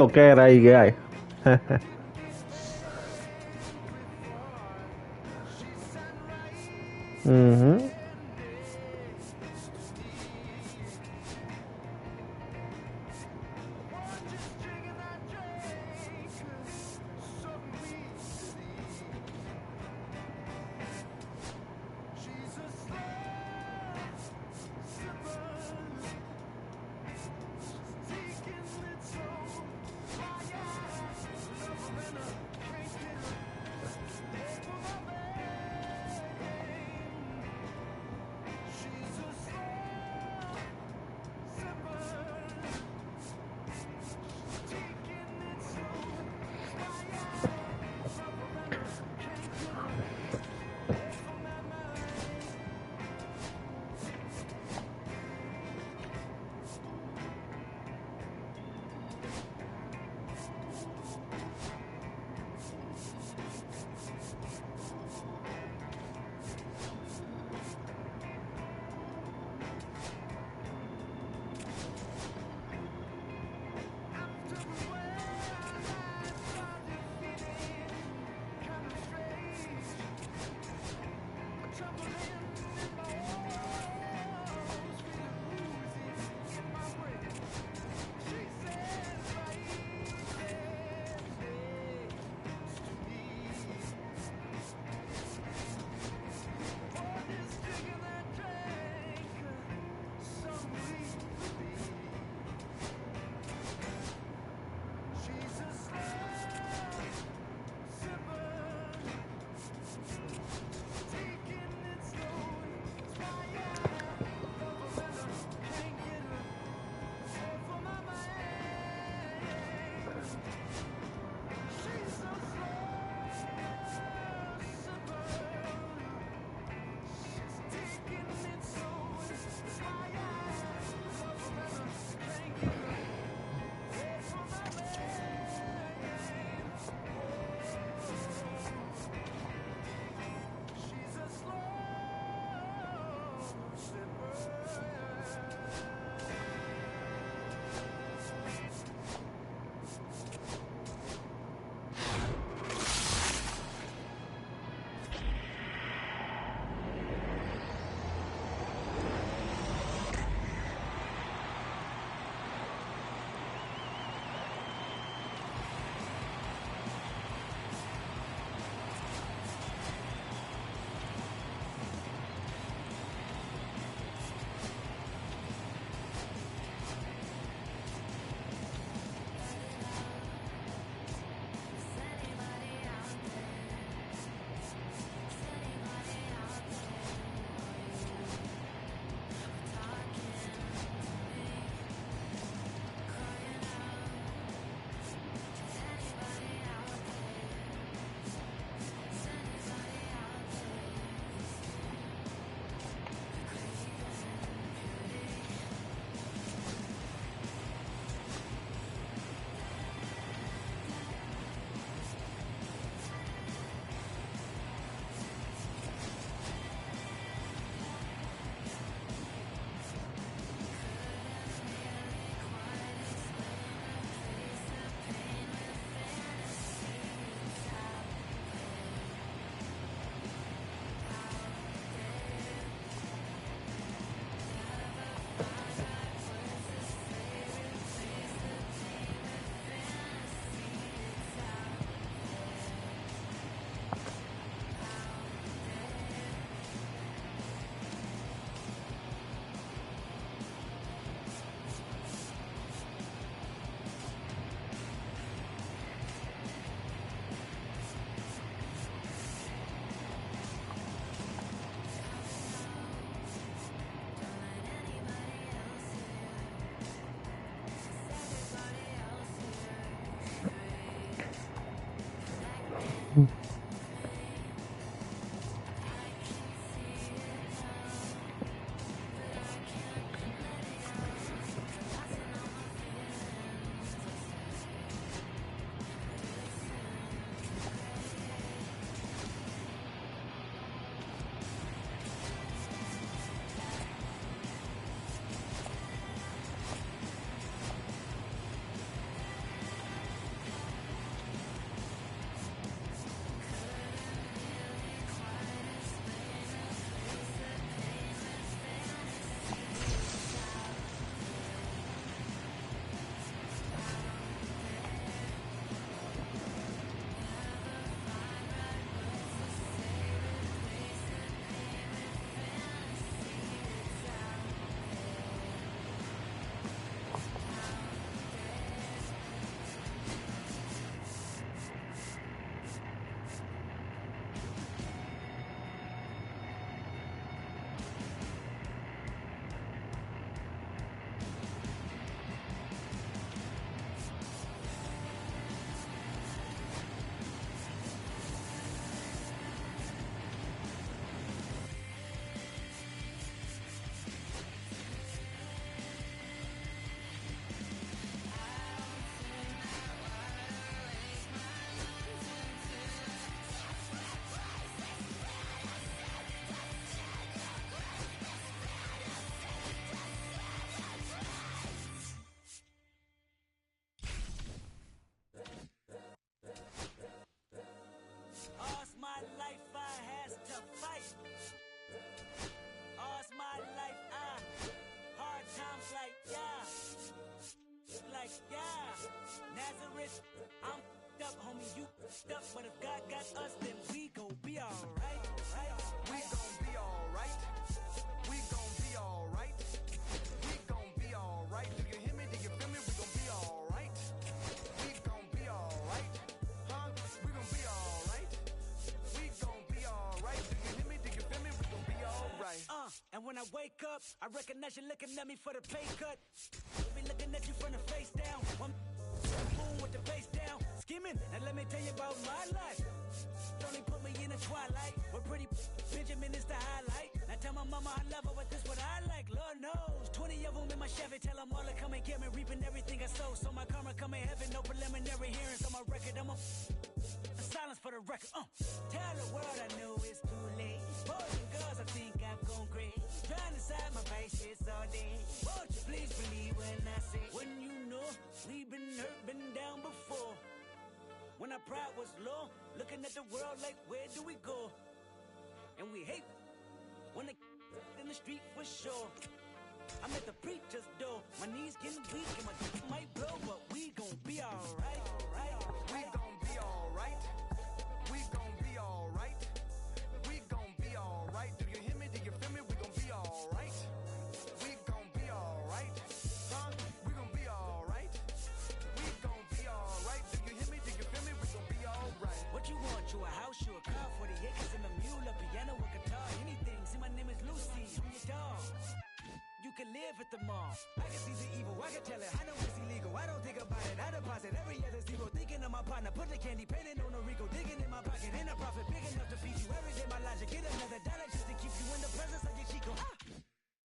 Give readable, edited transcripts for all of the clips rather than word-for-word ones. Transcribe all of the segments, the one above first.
Ok ra gì ghê. Ừ hứ. I'm up, homie, you up, but if God got us, then we gon' be alright. We gon' be alright. We gon' be alright. We gon' be alright. Do you hear me? Do you feel me? We gon' be alright. We gon' be alright. Huh? We gon' be alright. We gon' be alright. Do you hear me? Do you feel me? We gon' be alright. And when I wake up, I recognize you looking at me for the pay cut. Be looking at you from the face down. One boom with the face down. Skimming, and let me tell you about my life. Only put me in the twilight. We're pretty Benjamin is the highlight. Now tell my mama I love her, but this what I like. Lord knows. 20 of them in my Chevy. Tell them all to come and get me. Reaping everything I sow. So my karma come in heaven. No preliminary hearings on my record. I'm a silence for the record. Tell the world I know it's too late. Boys and girls, I think I've gone crazy. Trying to side my patience all day. Won't you please believe when I say, when you know we've been hurt, been down before. When our pride was low, looking at the world like, where do we go? And we hate when they in the street for sure. I'm at the preacher's door. My knees getting weak and my dick might blow, but we gon' be alright. We gon' be alright. We gon' be alright. We gon' be alright. Do you hear me? Do you feel me? We gon' be alright. We gon' be alright. Huh? We gon' be alright. We gon' be alright. Do you hear me? Do you feel me? We gon' be alright. What you want? You a house, you a car, 40 acres and a mule, a piano, a guitar, anything. See, my name is Lucy, I'm your dog. You can live at the mall. I can see the evil, I can tell it. I know it's illegal. I don't think about it. I deposit every other zero. Thinking of my partner, put the candy painting on a Rico. Digging in my pocket, in a profit big enough to feed you every day. My logic, get another dollar just to keep you in the presence of your Chico.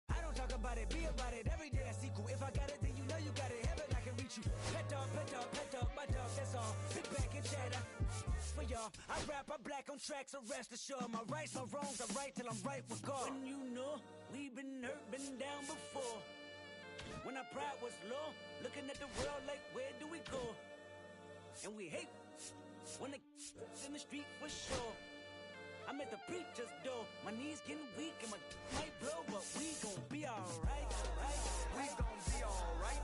I don't talk about it, be about it. Every day I sequel. If I got it, then you know you got it. Heaven, I can reach you. Pet dog, my dog, that's all. Big back and chatter. For y'all, I rap, I black on tracks, so rest assured. My rights, my wrongs, I'm right till I'm right with God. When you know we've been hurt, been down before. When our pride was low, looking at the world like, where do we go? And we hate when they in the street for sure. I'm at the preacher's door. My knees getting weak and my might blow, but we gon' be alright. We gon' be alright.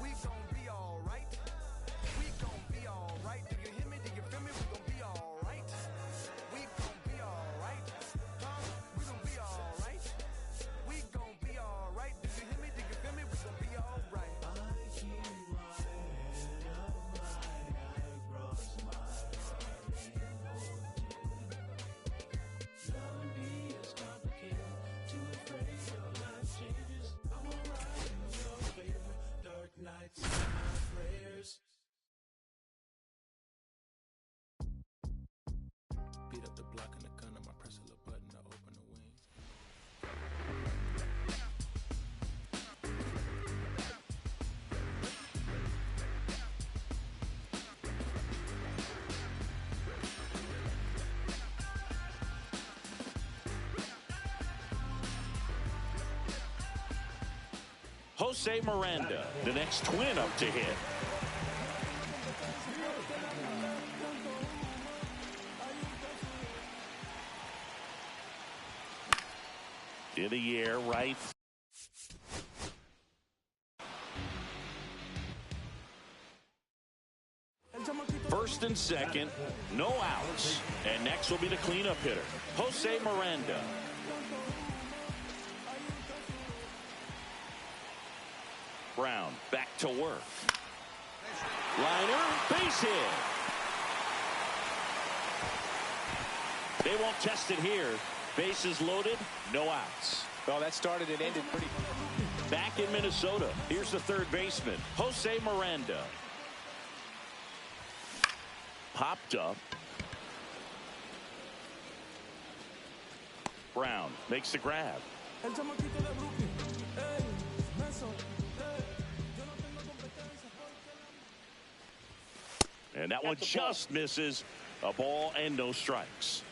We gon' be alright. We gon' be alright. Do you hear me? Do you feel me? We gon' be alright. We gon' be alright. Huh? We gon' be alright. We gon' be alright. Do you hear me? Do you feel me? We gon' be alright. I keep my head up high, I cross my heart and hold you. Love me is complicated, too afraid your life changes. I'm alright in your favor, dark nights and my prayers. Beat up the block in the gun, I press a little button to open the wing. Jose Miranda, the next twin up to hit. In the air, right. First and second, no outs. And next will be the cleanup hitter, Jose Miranda. Brown back to work. Liner, base hit. They won't test it here. Bases loaded, no outs. Well, that started and ended pretty. Back in Minnesota, here's the third baseman, Jose Miranda. Popped up. Brown makes the grab. And that one just misses. A ball and no strikes.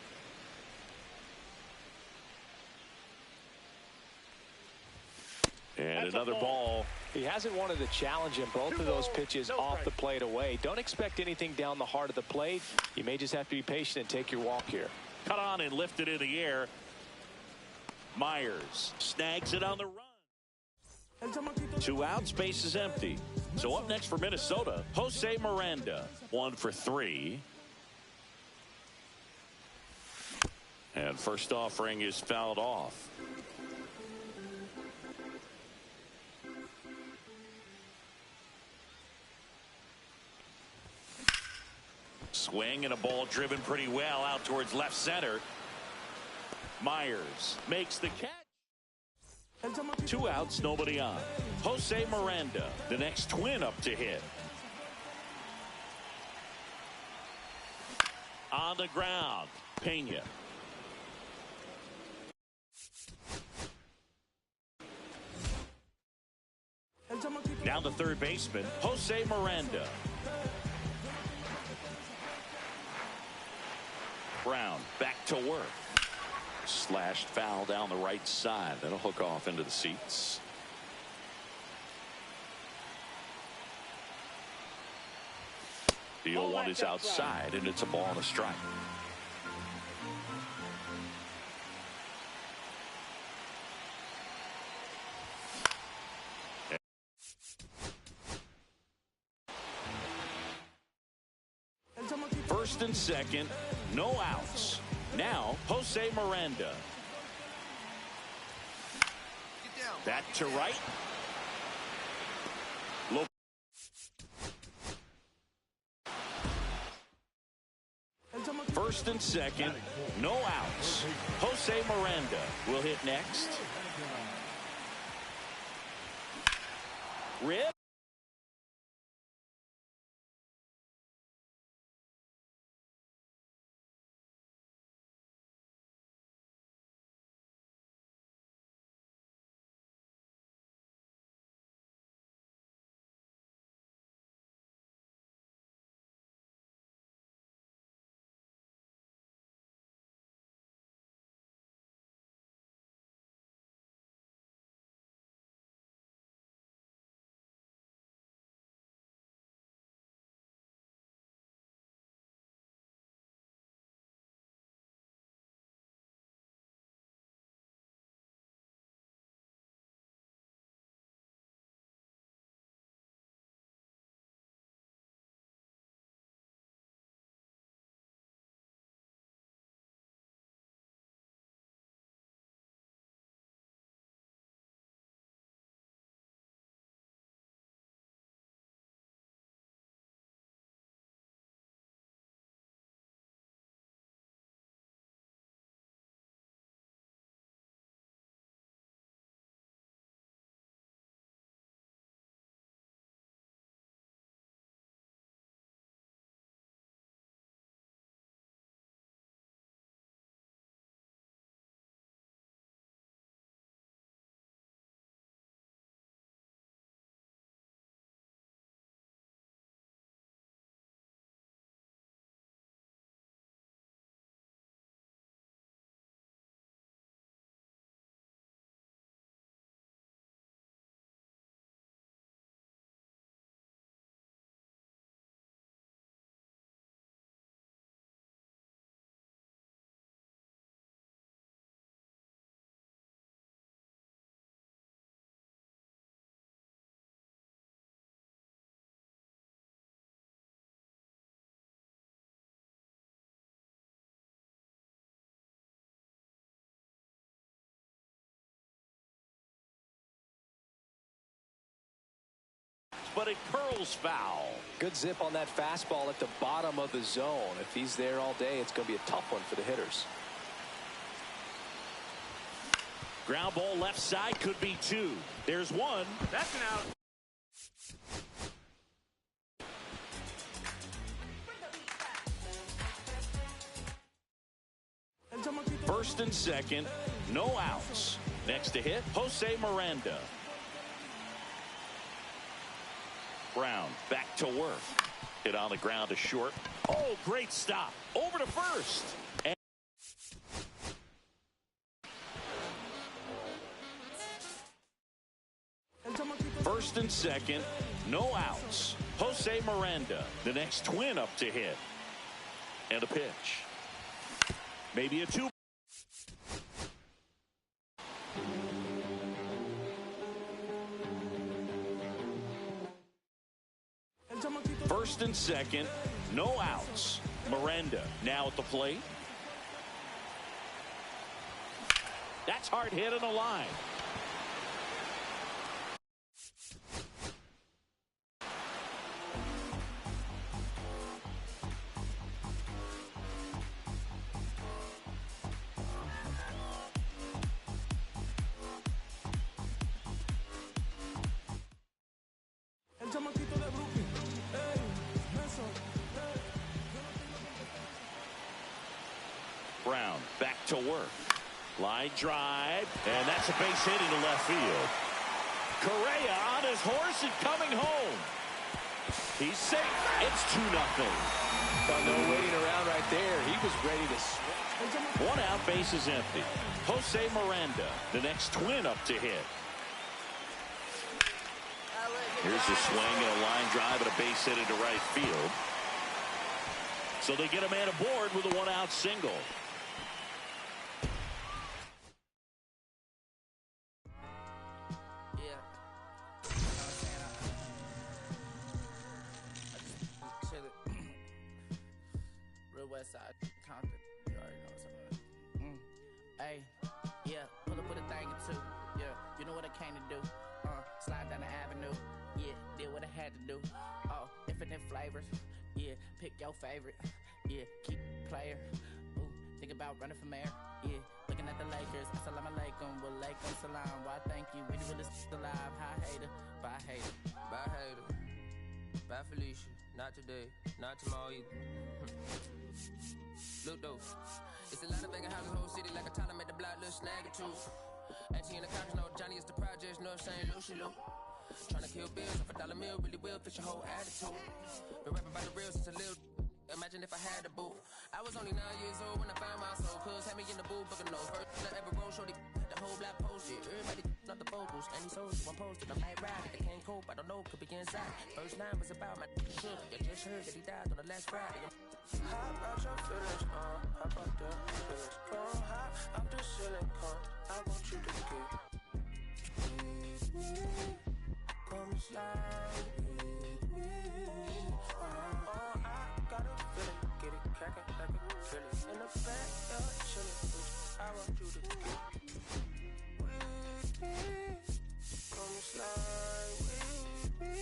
And another ball. He hasn't wanted to challenge him. Both of those pitches off the plate away. Don't expect anything down the heart of the plate. You may just have to be patient and take your walk here. Cut on and lifted in the air. Myers snags it on the run. 2 outs, base is empty. So up next for Minnesota, Jose Miranda, 1 for 3. And first offering is fouled off. Swing and a ball driven pretty well out towards left center. Myers makes the catch. 2 outs, nobody on. Jose Miranda, the next twin up to hit. On the ground, Pena. Down the third baseman, Jose Miranda. Brown back to work. Slashed foul down the right side. That'll hook off into the seats. The 0-1 is outside, and it's a ball and a strike. First and second, no outs. Now, Jose Miranda. Back to right. Low. First and second, no outs. Jose Miranda will hit next. Rip. But it curls foul. Good zip on that fastball at the bottom of the zone. If he's there all day, it's going to be a tough one for the hitters. Ground ball left side, could be 2. There's 1. That's an out. First and second, no outs. Next to hit, Jose Miranda. Brown back to work. Hit on the ground to short. Oh, great stop. Over to first. And first and second, no outs. Jose Miranda, the next twin up to hit. And a pitch. Maybe a 2. First and second, no outs. Miranda now at the plate. That's hard hit on the line. Brown back to work. Line drive, and that's a base hit into left field. Correa on his horse and coming home. He's safe. It's 2-0. Well, no waiting around right there. He was ready to swing. One out, base is empty. Jose Miranda, the next Twin up to hit. Here's a swing and a line drive and a base hit into right field. So they get a man aboard with a one-out single. West side, Compton. You already know what's up. Hey, yeah, pull up with a thing or two. Yeah, you know what I came to do. Slide down the avenue. Yeah, did what I had to do. Oh, infinite flavors. Yeah, pick your favorite. Yeah, keep player. Ooh, think about running for mayor. Yeah, looking at the Lakers. Assalamu alaikum, walaikum salam. Why thank you? We the realest alive. Hi hater, bye hater, bye hater, bye Felicia. Not today, not tomorrow either. Look though, it's a lot of vacant houses, whole city like a toddler made the block, little snag or two. Auntie in the couch, no Johnny is the projects, no St. Lucia. Tryna kill bills off $1 meal, really will fix your whole attitude. Been rapping about the real since a little. Imagine if I had a boo. I was only 9 years old when I found my soul. Cuz had me in the booth, booking no first I ever wrote, shorty the whole block posted. Everybody not the vocals, and he sold one posted. I might ride it, I can't cope, I don't know, could be inside. First line was about my shook. You just heard that he died on the last Friday. How about your feelings, how about the feelings? From high, I'm just silicone. I want you to get with me. Come slide with me. I got a feeling, get it crackin' like a Philly. In the back, chillin', bitch. I want you to get with me. Come slide with me.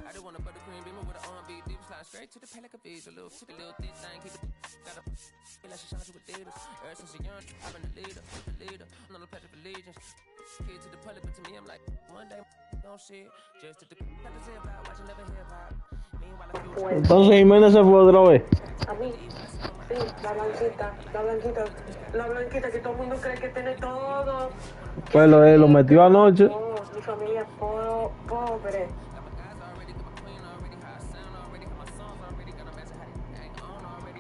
I just want a buttercream beamer with an R&B deep slide straight to the pay like a visa. Little thick thing, keep it. Got a feel like she shines with Adidas. Ever since a young, I've been the leader. I'm on the pledge of allegiance. Kid to the public, but to me, I'm like, one day, don't see it. Just to the got to say about watching never hip hop. Meanwhile, I feel Entonces Jiménez se fue otra vez. A mí, sí, la blanquita que todo el mundo cree que tiene todo. Pues lo metió anoche. Oh, mi familia es pobre.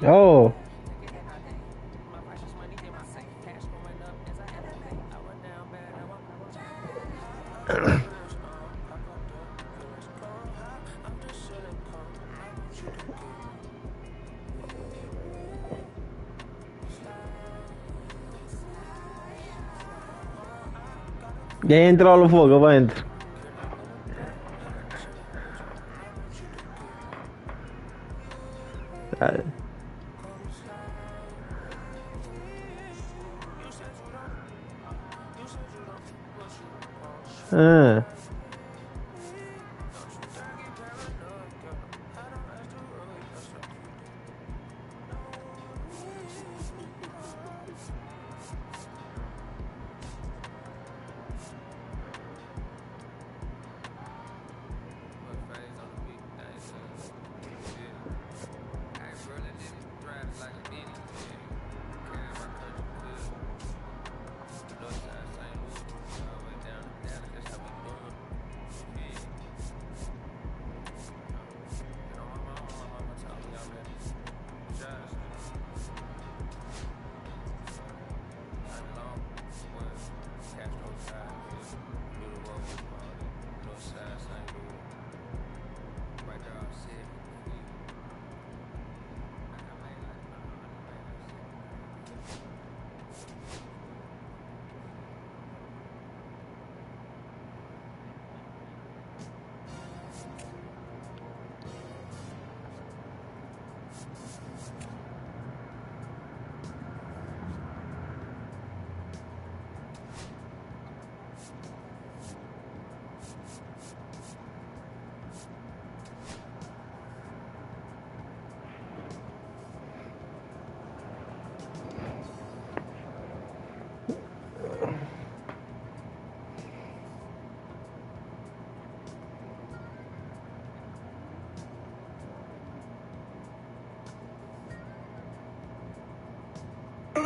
Oh. Ya he entrado los focos para adentro.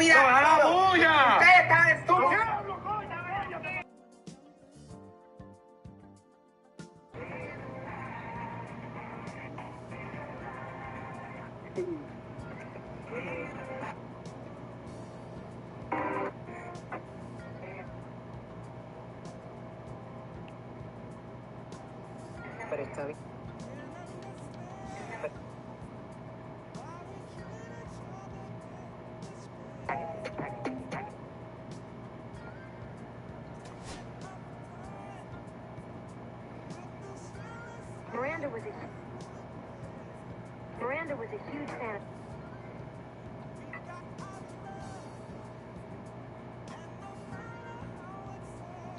estúpida. ¡No, la bulla! ¡Usted está estúpida! Pero está bien. Miranda was a huge fan.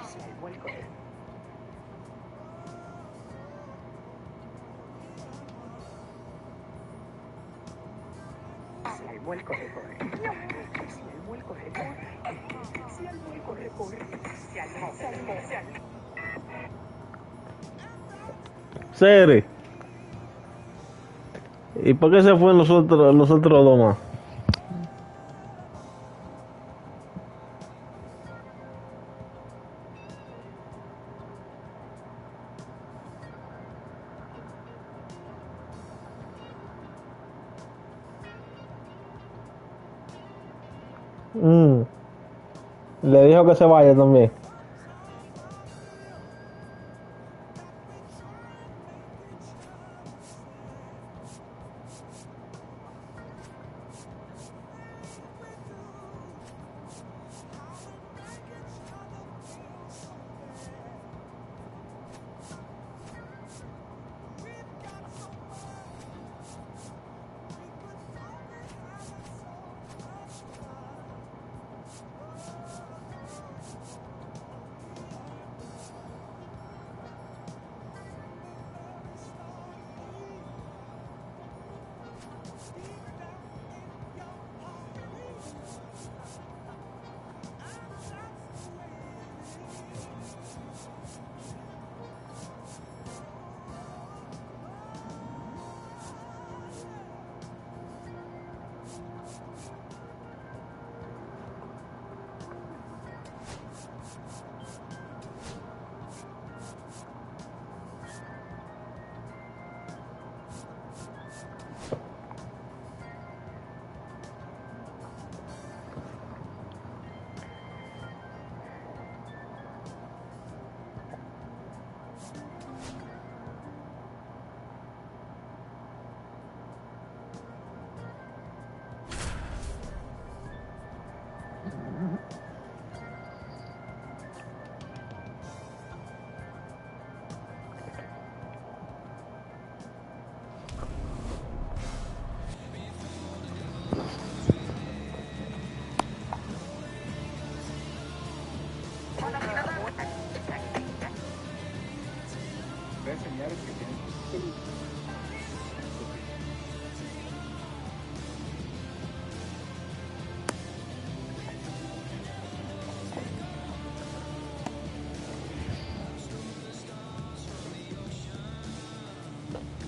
Salvó el colegio. Salvó el colegio. Salvó el colegio. Salvó el colegio. Salvó. Sere. ¿Y por qué se fue los otros dos más? Le dijo que se vaya también.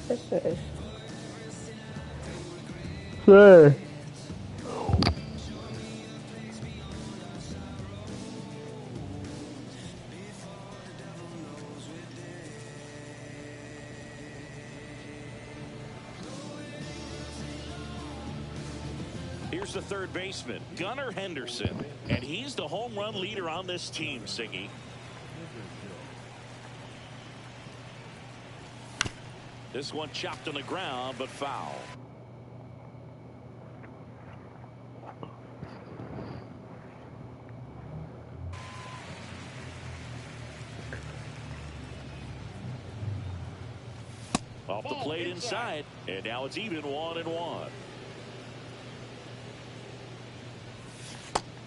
Eso es. Sí. Here's the third baseman, Gunnar Henderson, and he's the home run leader on this team, Siggy. This one chopped on the ground, but foul. Off the plate inside, and now it's even 1-1.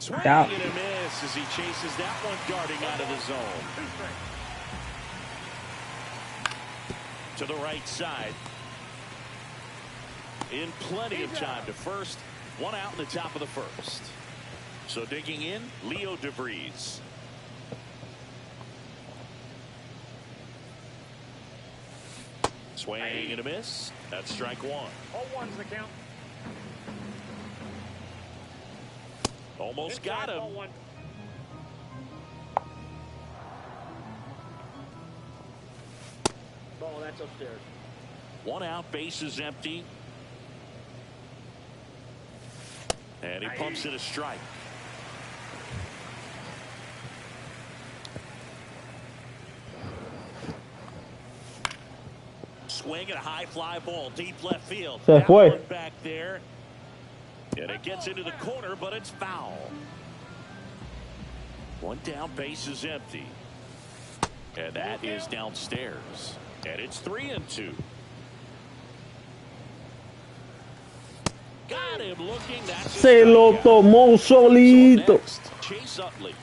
Swing and a miss as he chases that one darting out of the zone. To the right side. In plenty of time to first. One out in the top of the first. So digging in, Leo DeVries. Swing and a miss. That's strike one. 0-1's the count. Almost got him. Ball, that's upstairs. One out, base is empty. And he pumps it a strike. Swing and a high fly ball, deep left field. Se fue. Back there. And it gets into the corner, but it's foul. One down, base is empty. And that is downstairs. And it's 3-2. Got him looking. That's Se lo tomó solito. So Chase Utley.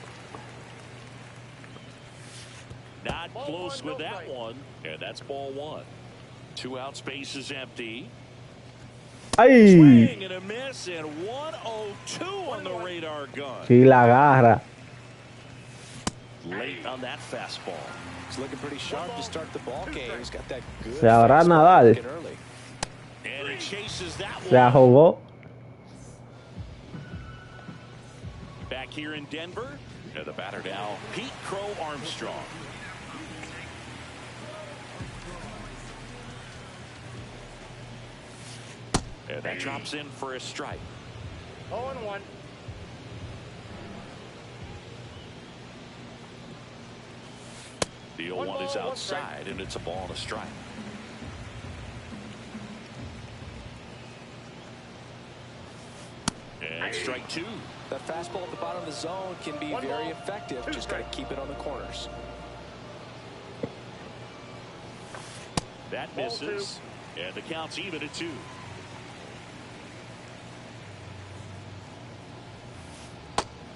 Not close with that one. And that's ball one. 2 outs, base is empty. Ay. Swing and a miss, and 102 on the radar gun. Si la agarra. Late on that fastball. He's looking pretty sharp to start the ball game. He's got that good. Se habrá Nadal. And he chases that one. Se ahogó. Back here in Denver, and the batter now, Pete Crow Armstrong. And that drops in for a strike. 0-1. The 0-1 is outside, and it's a ball and a strike. And strike two. That fastball at the bottom of the zone can be very effective. Just got to keep it on the corners. That misses, and the count's even at 2.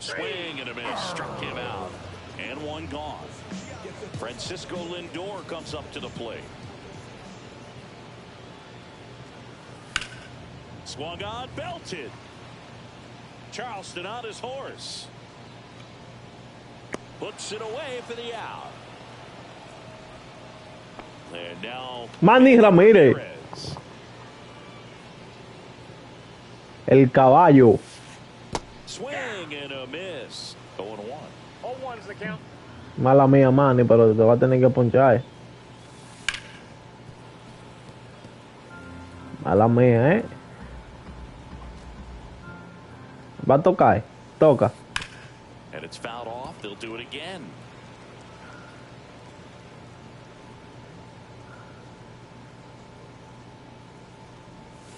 Swing and a miss, struck him out, and one gone. Francisco Lindor comes up to the plate. Swung on, belted. Charleston on his horse. Puts it away for the out. And now Manny Ramírez. El caballo. Swing and a miss. 0-1. 0-1's the count. Mala mía, Manny, pero te va a tener que ponchar. Mala mía, ¿eh? Va a tocar. Toca. And it's fouled off. They'll do it again.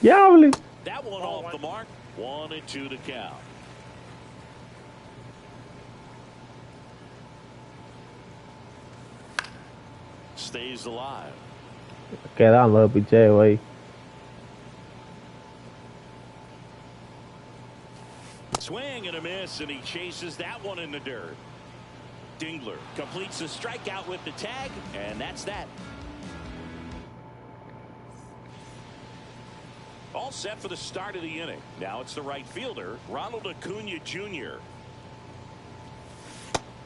Diable. That one off the mark. 1-2 to count. Stays alive. Quedando de picheo ahí. Swing and a miss, and he chases that one in the dirt. Dingler completes the strikeout with the tag, and that's that. All set for the start of the inning. Now it's the right fielder, Ronald Acuna Jr.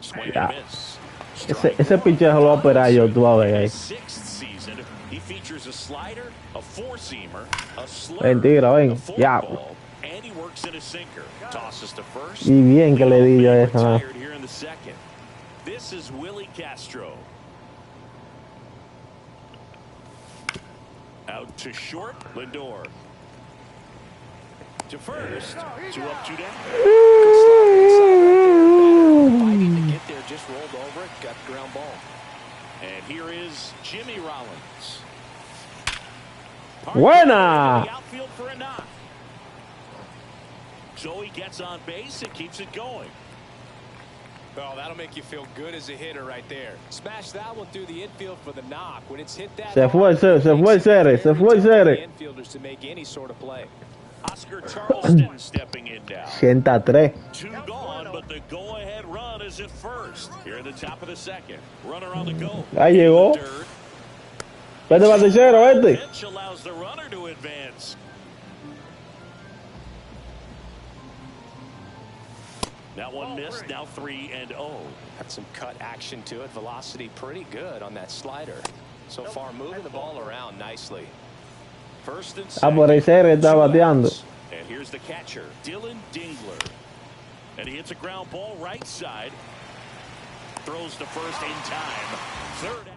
Swing and a miss. Ese pichejo lo va a operar yo, tú vas a ver ahí. Sixth season, he features a slider, a four-seamer, a slurve, Mentira, ven. a Diablo. and he works in a sinker. Tosses to first. Y bien que le di yo esa. Retired here in the second. This is Willie Castro. Out to short, Lindor. To first, 2 up, 2 down. Fighting to get there, just rolled over it, got the ground ball. And here is Jimmy Rollins. Buena. Outfield for a knock. So he gets on base and keeps it going. Well, that'll make you feel good as a hitter right there. Smash that one through the infield for the knock. When it's hit that Se fue el Cere. infielders to make any sort of play. Oscar Charleston stepping in now. 103. 2 gone, but the go-ahead run is at first. Here at the top of the second. Runner on the go. Ahí llegó. Vete, baticero, vete. Pitch allows the runner to advance. That one missed. Now 3-0. Got some cut action to it. Velocity pretty good on that slider. So far, moving the ball around nicely. First and Ah, second. por ahí Cere está 2 bateando. outs. And here's the catcher, Dylan Dingler. And he hits a ground ball right side. Throws to first in time. Third out.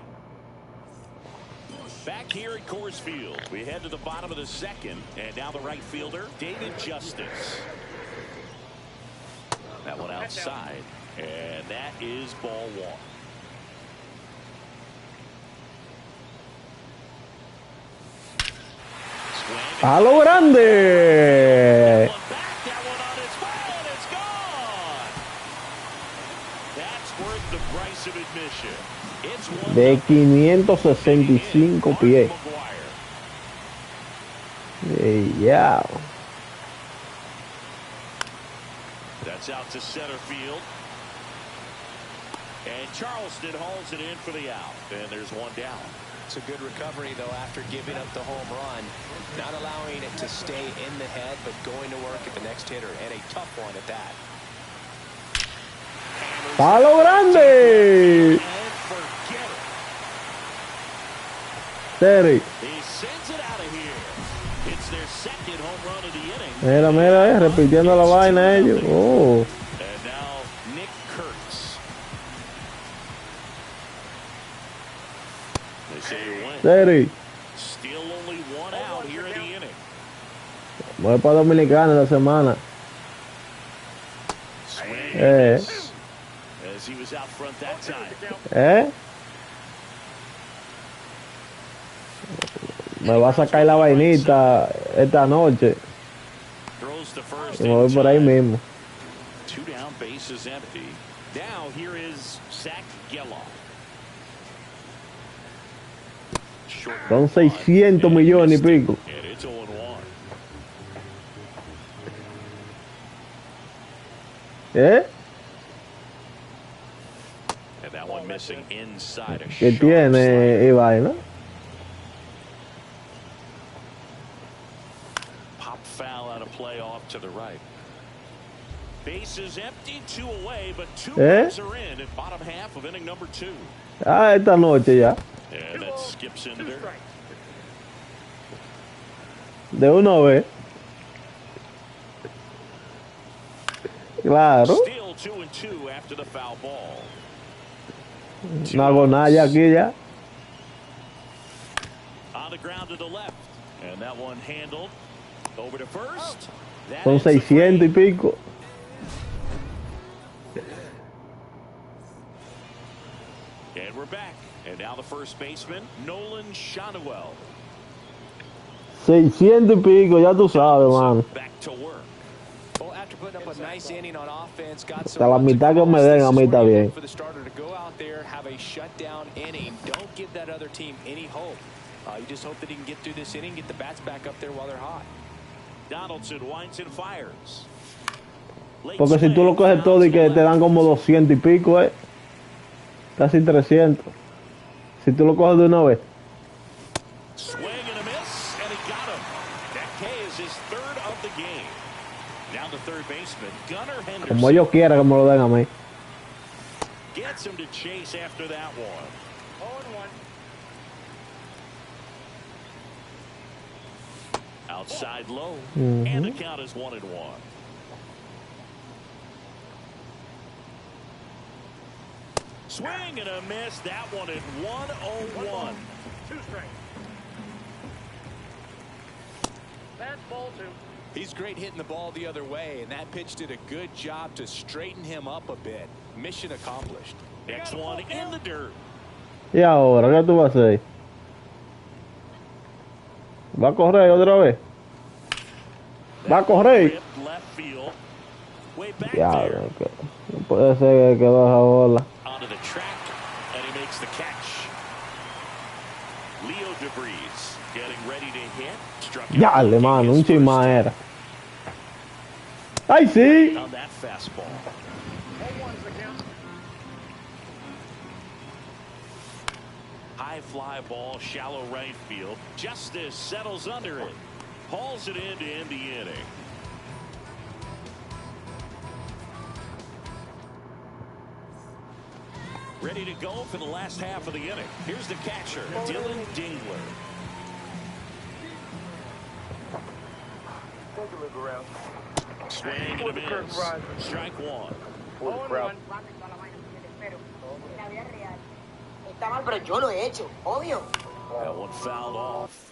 Back here at Coors Field, we head to the bottom of the second, and now the right fielder, David Justice. That one outside, and that is ball one. A lo grande. That one on its way, and it's gone. That's worth the price of admission. De 565 pies. Yeah. That's out to center field. And Charleston hauls it in for the out. And there's one down. It's a good recovery, though, after giving up the home run. Not allowing it to stay in the head, but going to work at the next hitter. And a tough one at that. Palo grande. Terry. He sends it out of here. It's their second home run of the inning. Mira, mira, repitiendo la vaina ellos. Oh. And now Nick Kurtz. They say you win. Terry. Still only one out here in the inning. Voy para Dominicana la semana. As he was out front that time. Me va a sacar la vainita esta noche. Y me voy por ahí mismo. Two down, bases empty. Now here is Zach Geloff. Son 600 millones y pico. And it's 0-1. And that one missing inside a ¿Qué tiene Ibai, no? Pop foul out of play off to the right. Bases empty, 2 away, but 2 runs are in at bottom half of inning number 2. Ah, esta noche ya. And that skips into there. De una vez. Claro. Still 2-2 after the foul ball. No hago nada ya aquí ya. On the ground to the left. And that one handled. Over to first. Son 600 y pico. And we're back. And now the first baseman, Nolan Shanuel. 600 y pico, ya tú sabes, mano. Back to work. Well, after putting up a nice inning on offense, got some Hasta la mitad que me den a mí está bien. for the starter to go out there, have a shutdown inning. Don't give that other team any hope. You just hope that he can get through this inning, get the bats back up there while they're hot. Donaldson winds and fires. Porque si tú lo coges todo y que te dan como 200 y pico, casi 300. Si tú lo coges de una vez. Swing and a miss, and he got him. That K is his third of the game. Now the third baseman, Gunnar Henderson. Como ellos quieran que me lo den a mí. Gets him to chase after that one. 0-1. Outside low, and the count is 1-1. Swing and a miss. That one at 1-0-1. 2 strikes. That's ball 2. He's great hitting the ball the other way, and that pitch did a good job to straighten him up a bit. Mission accomplished. Next one in the dirt. Y ahora, ¿qué tú vas a hacer? ¿Va a correr otra vez? ¿Va a correr? Left field. Way back Ya, there. no puede ser que quedó esa bola. Onto the track, and he makes the catch. Leo DeVries getting ready to hit. Struck Ya, out mano, un his first chisma era. ¡Ay, sí! on that fastball. 0-1's the count. High fly ball, shallow right field. Justice settles under it. Hauls it in to end the inning. Ready to go for the last half of the inning. Here's the catcher, Dylan Dingler. Take a look around. Swing and a miss. Strike one. Oh, and one. Está mal, pero yo lo he hecho, obvio. That one fouled off.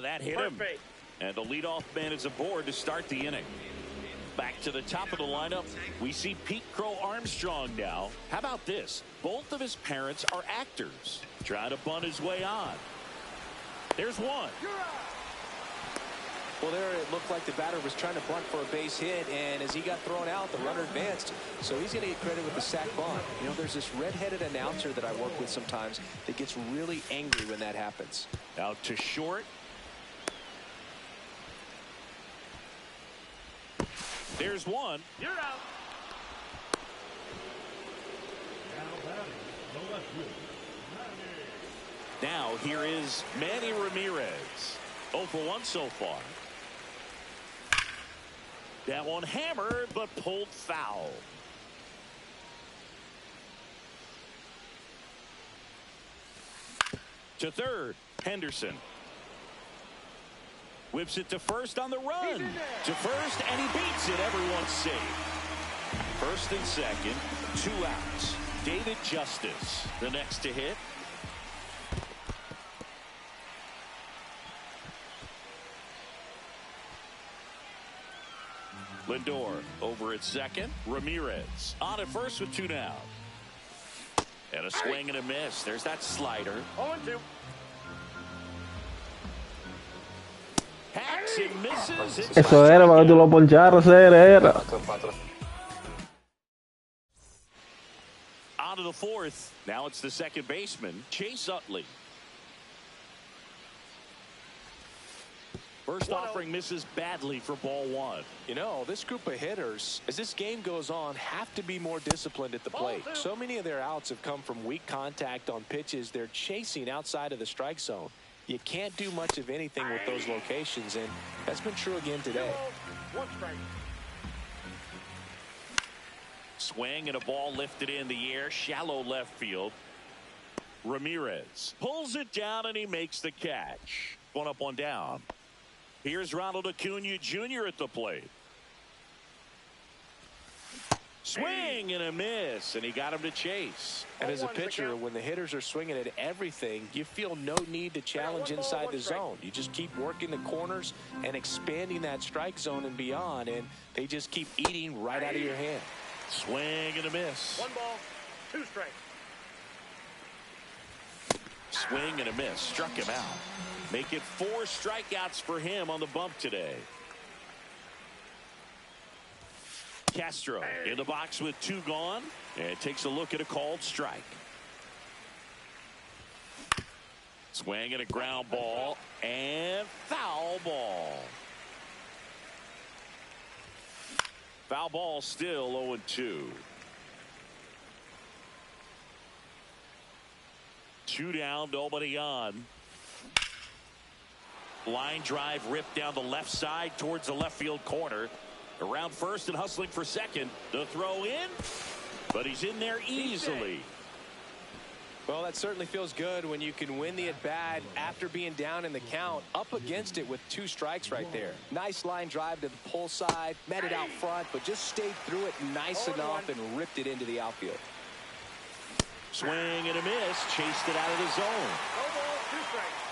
That hit him. And the leadoff man is aboard to start the inning. Back to the top of the lineup, we see Pete Crow Armstrong now. How about this? Both of his parents are actors. Trying to bunt his way on. There's one. Well, there it looked like the batter was trying to bunt for a base hit, and as he got thrown out, the runner advanced. So he's going to get credit with the sac bunt. You know, there's this red-headed announcer that I work with sometimes that gets really angry when that happens. Out to short. There's one. You're out. Now here is Manny Ramirez. 0 for 1 so far. That one hammered but pulled foul. To third, Henderson. Whips it to first on the run. To first, and he beats it. Everyone's safe. First and second, 2 outs. David Justice, the next to hit. Lindor over at second. Ramirez on at first with 2 down. And a swing and a miss. There's that slider. 0-2. Hacks and misses. Eso era para que tú lo poncharas, era. On to the fourth. Now it's the second baseman, Chase Utley. First offering misses badly for ball 1. You know, this group of hitters, as this game goes on, have to be more disciplined at the plate. So many of their outs have come from weak contact on pitches they're chasing outside of the strike zone. You can't do much of anything with those locations, and that's been true again today. 1 strike. Swing and a ball lifted in the air, shallow left field. Ramirez pulls it down and he makes the catch. 1 up, 1 down. Here's Ronald Acuna Jr. at the plate. Swing and a miss, and he got him to chase. And as a pitcher, when the hitters are swinging at everything, you feel no need to challenge inside the zone. You just keep working the corners and expanding that strike zone and beyond, and they just keep eating right out of your hand. Swing and a miss. 1 ball, 2 strikes. Swing and a miss. Struck him out. Make it 4 strikeouts for him on the bump today. Castro in the box with 2 gone, and takes a look at a called strike. Swing and a ground ball, and foul ball. Foul ball, still 0-2. 2 down, nobody on. Line drive ripped down the left side towards the left field corner. Around first and hustling for second. The throw in, but he's in there easily. Well, that certainly feels good when you can win the at-bat after being down in the count, up against it with 2 strikes right there. Nice line drive to the pull side, met it out front, but just stayed through it nice enough and ripped it into the outfield. Swing and a miss, chased it out of the zone. 1 ball, 2 strikes.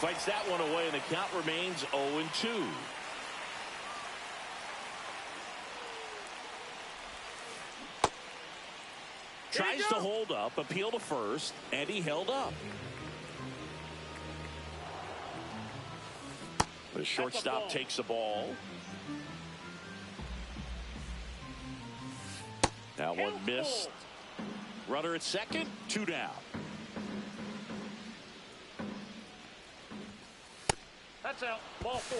Fights that one away, and the count remains 0-2. Tries to hold up, appeal to first, and he held up. The shortstop takes the ball. That one missed. Runner at second, 2 down. That's out. Ball 4.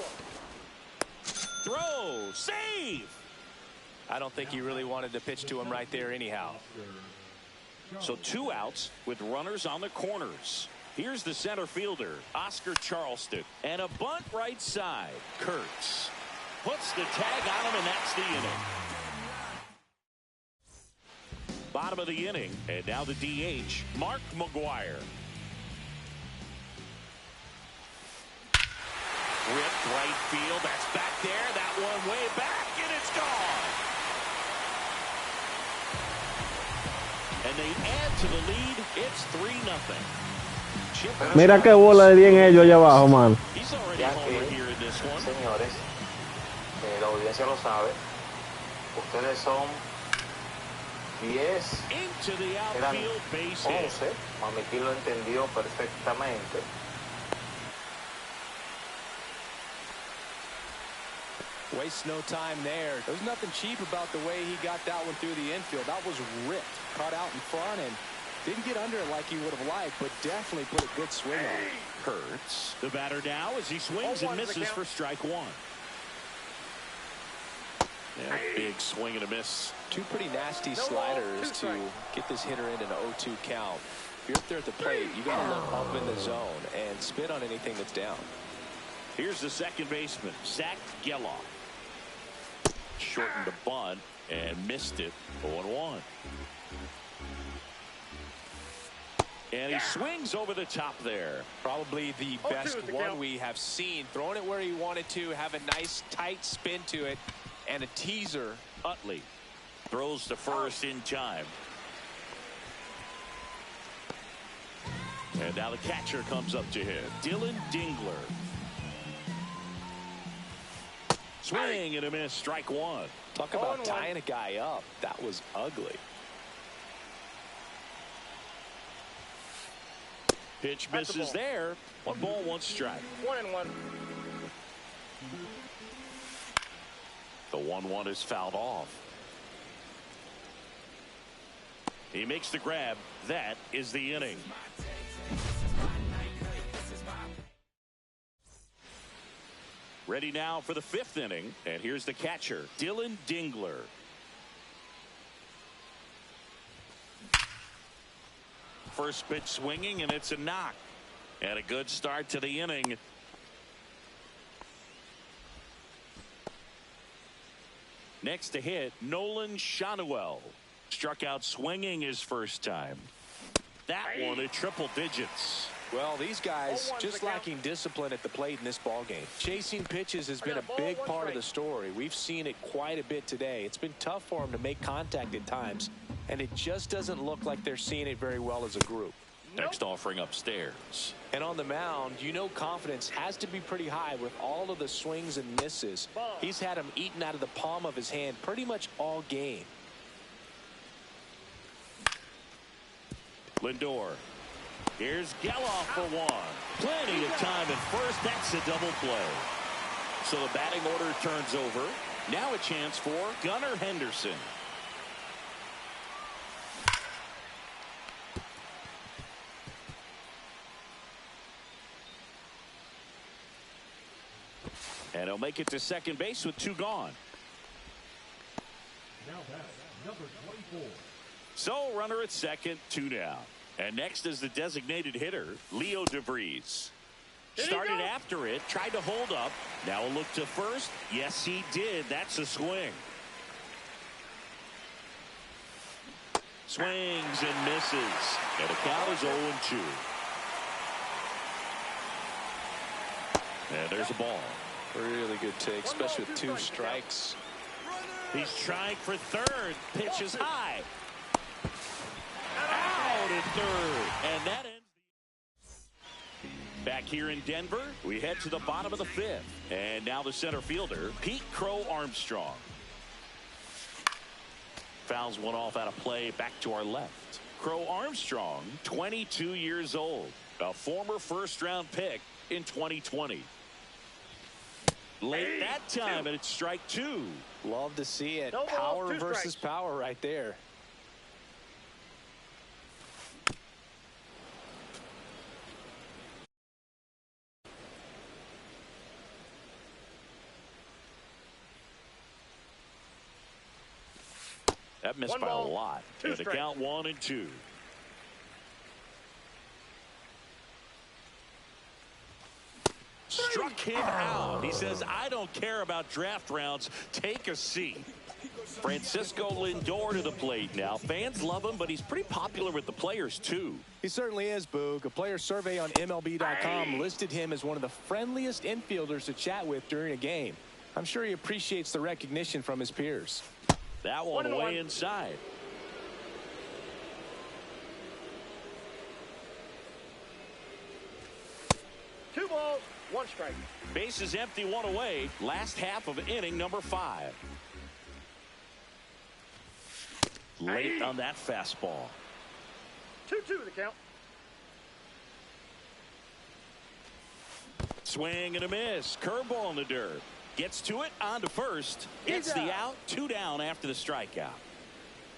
Throw, save. I don't think he really wanted to pitch to him right there anyhow. So 2 outs with runners on the corners. Here's the center fielder, Oscar Charleston. And a bunt right side. Kurtz puts the tag on him, and that's the inning. Bottom of the inning, and now the DH, Mark McGuire. Ripped right field. That's back there. That one way back, and it's gone. And they add to the lead. It's 3-0. Mira qué bola de bien ellos allá abajo, man. Ya que, señores, la audiencia lo sabe. Ustedes son 10. Eran 11. Mamiquí lo entendió perfectamente. Waste no time there. There's nothing cheap about the way he got that one through the infield. That was ripped, caught out in front, and didn't get under it like he would have liked, but definitely put a good swing on it. Kurtz, the batter now, as he swings and misses for strike one. Yeah, big swing and a miss. Two pretty nasty sliders to get this hitter into an 0-2 count. If you're up there at the plate, you got to look up in the zone and spit on anything that's down. Here's the second baseman, Zach Geloff. Shortened a bunt and missed it. 0-1. And he swings over the top there. Probably the best one we have seen. Throwing it where he wanted to, have a nice tight spin to it, and a teaser. Utley throws to first in time. And now the catcher comes up to him, Dylan Dingler. Swing and a miss, strike one. Talk about tying a guy up. That was ugly. Pitch misses there. 1 ball, 1 strike. 1-1. The 1-1 is fouled off. He makes the grab. That is the inning. Ready now for the 5th inning, and here's the catcher, Dylan Dingler. First pitch swinging, and it's a knock. And a good start to the inning. Next to hit, Nolan Shanuel. Struck out swinging his first time. That one at triple digits. Well, these guys just lacking discipline at the plate in this ballgame. Chasing pitches has been a big part of the story. We've seen it quite a bit today. It's been tough for them to make contact at times, and it just doesn't look like they're seeing it very well as a group. Next offering upstairs. And on the mound, you know confidence has to be pretty high with all of the swings and misses. He's had them eaten out of the palm of his hand pretty much all game. Lindor. Here's Geloff for one. Plenty of time at first. That's a double play. So the batting order turns over. Now a chance for Gunnar Henderson. And he'll make it to second base with 2 gone. Now back, number 24. So runner at second, 2 down. And next is the designated hitter, Leo DeVries. Started after it, tried to hold up. Now a look to first. Yes, he did. That's a swing. Swings and misses. And the count is 0-2. And there's a ball. Really good take, especially with 2 strikes. He's trying for third. Pitch is high. Out at third. And that ends. Back here in Denver, we head to the bottom of the 5th. And now the center fielder, Pete Crow Armstrong. Fouls one off out of play back to our left. Crow Armstrong, 22 years old. A former first-round pick in 2020. Late that time, and it's strike 2. Love to see it. Power versus power right there. That missed by a lot. And the count 1-2. struck him out. He says, I don't care about draft rounds. Take a seat. Francisco Lindor to the plate now. Fans love him, but he's pretty popular with the players, too. He certainly is, Boog. A player survey on MLB.com listed him as one of the friendliest infielders to chat with during a game. I'm sure he appreciates the recognition from his peers. That one way inside. Two balls, one strike. Bases empty, one away. Last half of inning number 5. Late on that fastball. 2-2 the count. Swing and a miss. Curveball in the dirt. Gets to it, on to first. Gets the out. 2 down after the strikeout.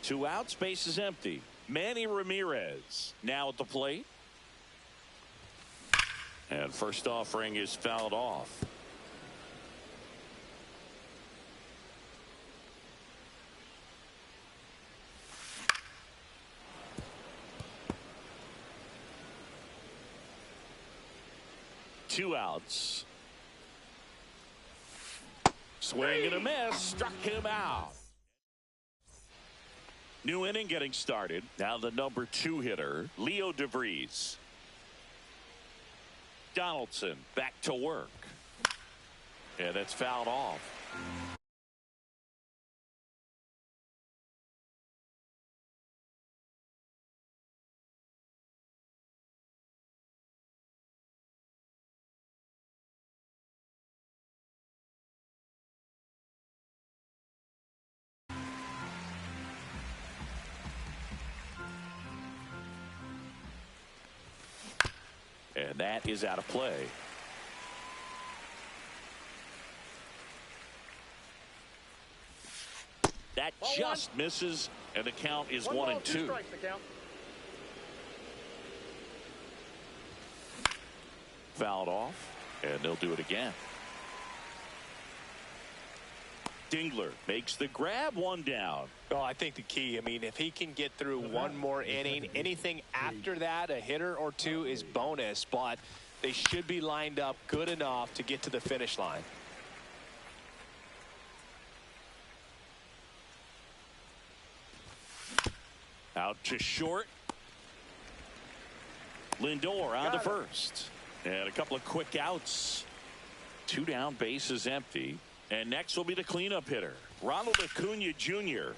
2 outs, bases empty. Manny Ramirez now at the plate. And first offering is fouled off. Two outs. Swing and a miss. Struck him out. New inning getting started. Now the number 2 hitter, Leo DeVries. Donaldson back to work. And it's fouled off. And that is out of play. That just misses, and the count is 1-2. Fouled off, and they'll do it again. Dingler makes the grab, 1 down. Oh, I think the key, I mean, if he can get through one more inning, anything after that, a hitter or 2 is bonus, but they should be lined up good enough to get to the finish line. Out to short. Lindor on to first. And a couple of quick outs. 2 down, bases empty. And next will be the cleanup hitter, Ronald Acuna Jr.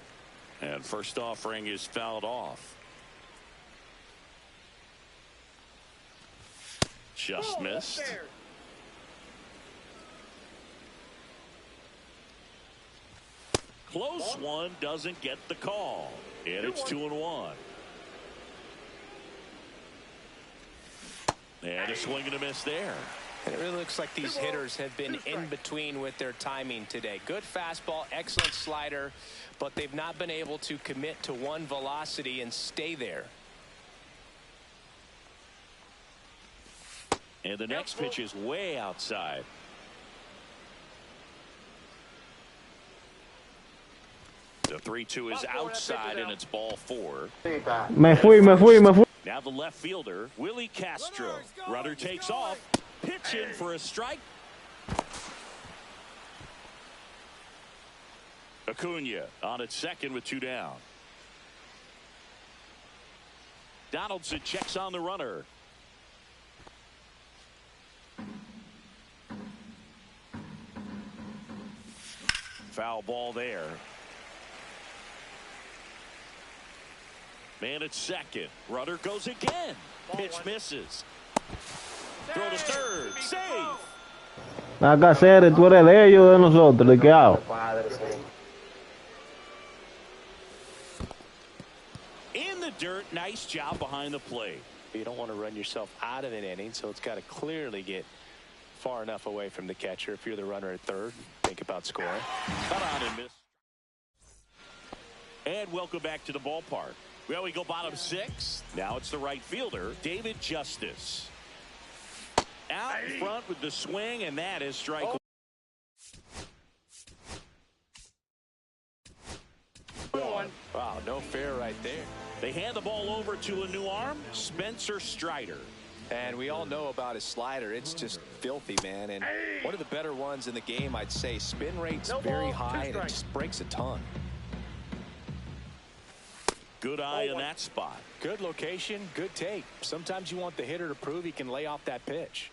And first offering is fouled off. Just missed. Close one, doesn't get the call. And it's 2-1. And a swing and a miss there. And it really looks like these hitters have been in between with their timing today. Good fastball, excellent slider, but they've not been able to commit to one velocity and stay there. And the next pitch is way outside. The 3-2 is outside, and it's ball 4. Me fui. Now the left fielder, Willie Castro. Runner takes off. Pitch in for a strike. Acuna on at second with 2 down. Donaldson checks on the runner. Foul ball there. Man at second. Runner goes again. Pitch misses. Throw to third. Save. Acá, Cere, tú eres de ellos o de nosotros. ¿De qué hago? In the dirt. Nice job behind the plate. You don't want to run yourself out of an inning, so it's got to clearly get far enough away from the catcher. If you're the runner at third, think about scoring. Cut on and miss. And welcome back to the ballpark. Well, we go bottom 6. Now it's the right fielder, David Justice. Out in front with the swing, and that is strike 1. Wow, no fair right there. They hand the ball over to a new arm, Spencer Strider. And we all know about his slider. It's just filthy, man. And one of the better ones in the game, I'd say. Spin rate's very high, and it just breaks a ton. Good eye in that spot. Good location, good take. Sometimes you want the hitter to prove he can lay off that pitch.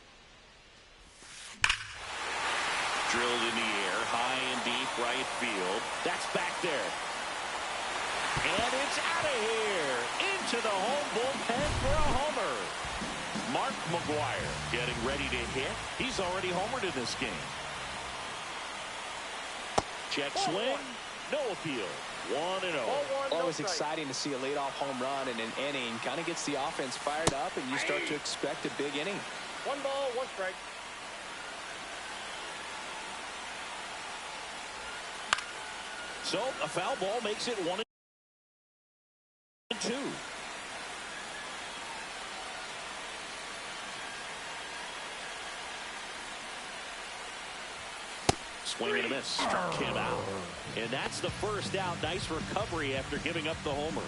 Drilled in the air, high and deep right field. That's back there. And it's out of here. Into the home bullpen for a homer. Mark McGuire getting ready to hit. He's already homered in this game. Check swing. No appeal. 1-0. Always exciting to see a leadoff home run in an inning. Kind of gets the offense fired up, and you start to expect a big inning. 1 ball, 1 strike. So a foul ball makes it 1-2. Swing and a miss. Struck him out. And that's the first out. Nice recovery after giving up the homer.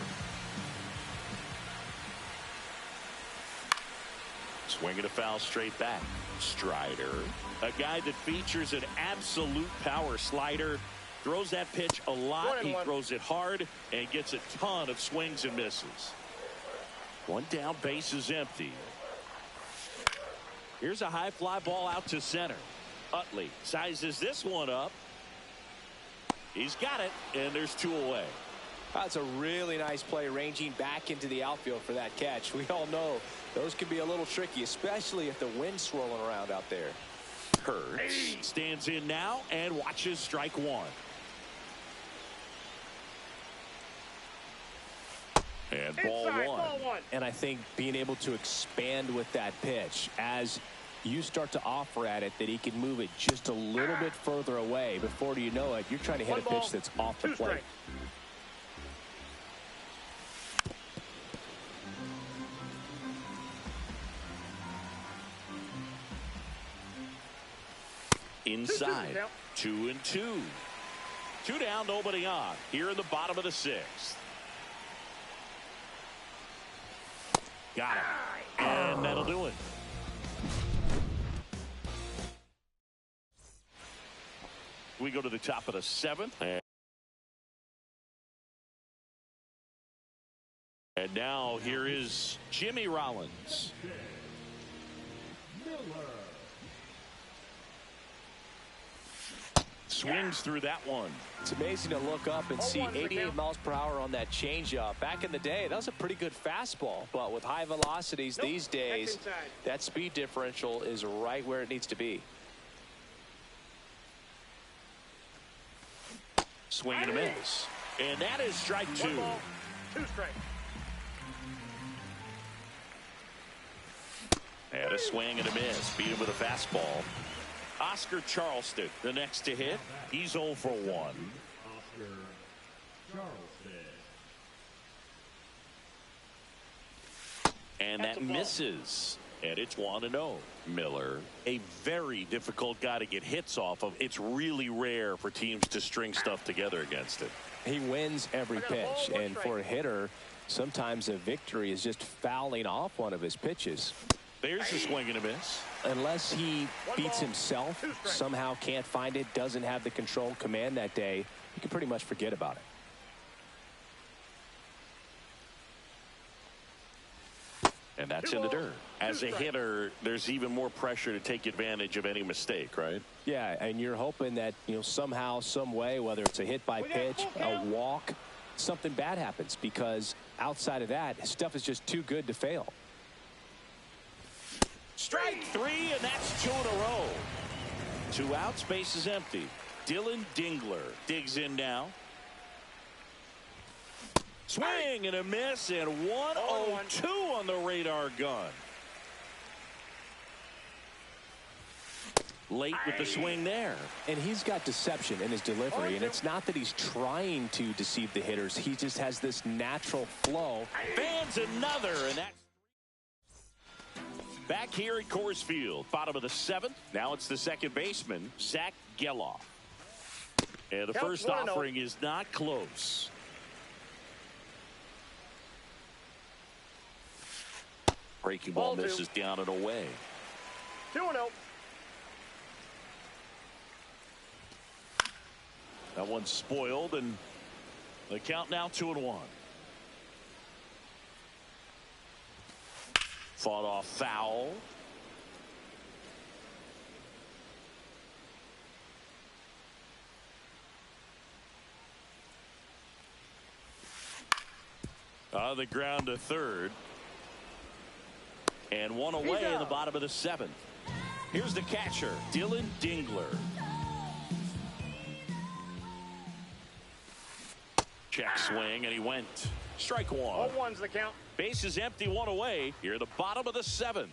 Swinging a foul straight back. Strider. A guy that features an absolute power slider. Throws that pitch a lot. He throws it hard and gets a ton of swings and misses. One down, base is empty. Here's a high fly ball out to center. Utley sizes this one up. He's got it, and there's 2 away. That's a really nice play, ranging back into the outfield for that catch. We all know those can be a little tricky, especially if the wind's swirling around out there. Hurts stands in now and watches strike 1. And ball one. And I think being able to expand with that pitch as you start to offer at it that he can move it just a little bit further away. Before you know it, you're trying to hit a pitch that's off the plate. Inside. 2-2. 2 down, nobody on. Here in the bottom of the 6th. Got it. And that'll do it. We go to the top of the 7th. And now here is Jimmy Rollins. Swings through that one. It's amazing to look up and see 88 miles per hour on that changeup. Back in the day, that was a pretty good fastball. But with high velocities these days, that speed differential is right where it needs to be. Swing and a miss. And that is strike 2. 1 ball, 2 strikes. And a swing and a miss. Beat him with a fastball. Oscar Charleston, the next to hit. He's 0 for 1. Oscar Charleston. And that misses. And it's 1-0. Miller, a very difficult guy to get hits off of. It's really rare for teams to string stuff together against it. He wins every pitch. And for a hitter, sometimes a victory is just fouling off one of his pitches. There's a swing and a miss. Unless he beats himself, somehow can't find it, doesn't have the control command that day, you can pretty much forget about it. And that's in the dirt. As a hitter, there's even more pressure to take advantage of any mistake, right? Yeah, and you're hoping that, somehow, some way, whether it's a hit by pitch, a walk, something bad happens, because outside of that, stuff is just too good to fail. Strike 3, and that's 2 in a row. 2 outs, base is empty. Dylan Dingler digs in now. Swing and a miss, and 1-0-2 on the radar gun. Late with the swing there. And he's got deception in his delivery, and it's not that he's trying to deceive the hitters. He just has this natural flow. Fans another, and that's back here at Coors Field, bottom of the 7th. Now it's the second baseman, Zach Geloff. And the first offering is not close. Breaking ball misses down and away. 2-0. That one's spoiled, and the count now 2-1. Fought off foul. On the ground to third. And one away in the bottom of the seventh. Here's the catcher, Dylan Dingler. Check swing, and he went. Strike one. 0-1's the count. Base is empty, one away. Here at the bottom of the seventh.